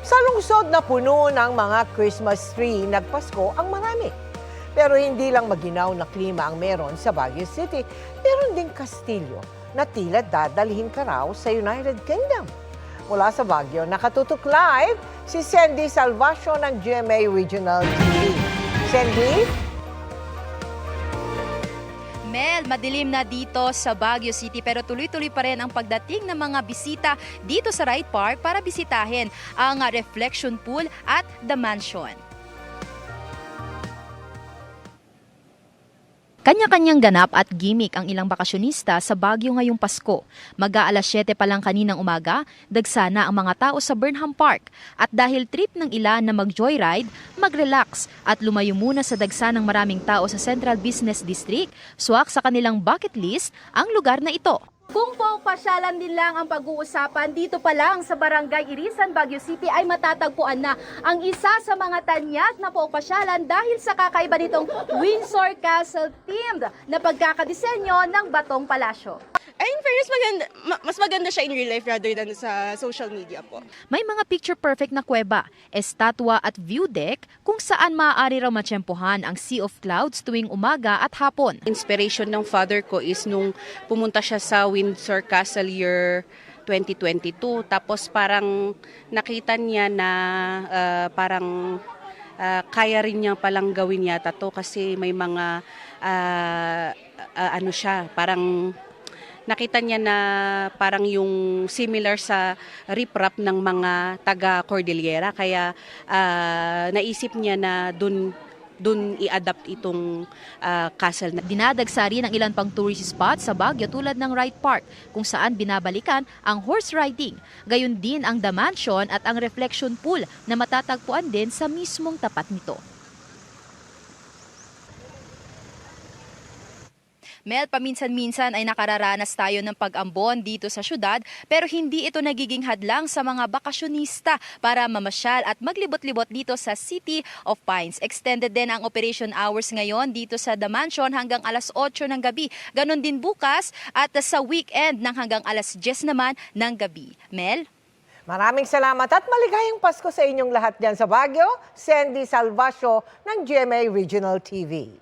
Sa lungsod na puno ng mga Christmas tree, nagpasko ang marami. Pero hindi lang maginaw na klima ang meron sa Baguio City. Meron ding kastilyo na tila dadalhin ka raw sa United Kingdom. Mula sa Baguio, nakatutok live si Sandy Salvacio ng GMA Regional TV. Sandy? Mel, madilim na dito sa Baguio City pero tuloy-tuloy pa rin ang pagdating ng mga bisita dito sa Wright Park para bisitahin ang Reflection Pool at The Mansion. Kanya-kanyang ganap at gimmick ang ilang bakasyonista sa Baguio ngayong Pasko. Mag-aalas 7 pa lang kaninang umaga, dagsana ang mga tao sa Burnham Park. At dahil trip ng ilan na mag-joyride, mag-relax at lumayo muna sa dagsanang maraming tao sa Central Business District, swak sa kanilang bucket list ang lugar na ito. Kung pasyalan din lang ang pag-uusapan, dito pa lang sa Barangay Irisan, Baguio City ay matatagpuan na ang isa sa mga tanyag na pasyalan dahil sa kakaiba nitong Windsor Castle themed na pagkakadisenyo ng Batong Palasyo. Ay, in fairness, mas maganda siya in real life rather than sa social media po. May mga picture-perfect na kuweba, estatwa at view deck kung saan maaari raw matsyempohan ang Sea of Clouds tuwing umaga at hapon. Inspiration ng father ko is nung pumunta siya sa Windsor Castle year 2022. Tapos parang nakita niya na kaya rin niya palang gawin yata to kasi may mga parang nakita niya na parang yung similar sa riprap ng mga taga-Cordillera. Kaya naisip niya na dun i-adapt itong castle. Dinadagsari ng ilan pang tourist spot sa Baguio tulad ng Wright Park kung saan binabalikan ang horse riding. Gayon din ang The Mansion at ang Reflection Pool na matatagpuan din sa mismong tapat nito. Mel, paminsan-minsan ay nakararanas tayo ng pag-ambon dito sa syudad pero hindi ito nagiging hadlang sa mga bakasyonista para mamasyal at maglibot-libot dito sa City of Pines. Extended din ang operation hours ngayon dito sa The Mansion hanggang alas 8 ng gabi. Ganon din bukas at sa weekend ng hanggang alas 10 naman ng gabi. Mel? Maraming salamat at maligayang Pasko sa inyong lahat dyan sa Baguio. Sandy Salvacio ng GMA Regional TV.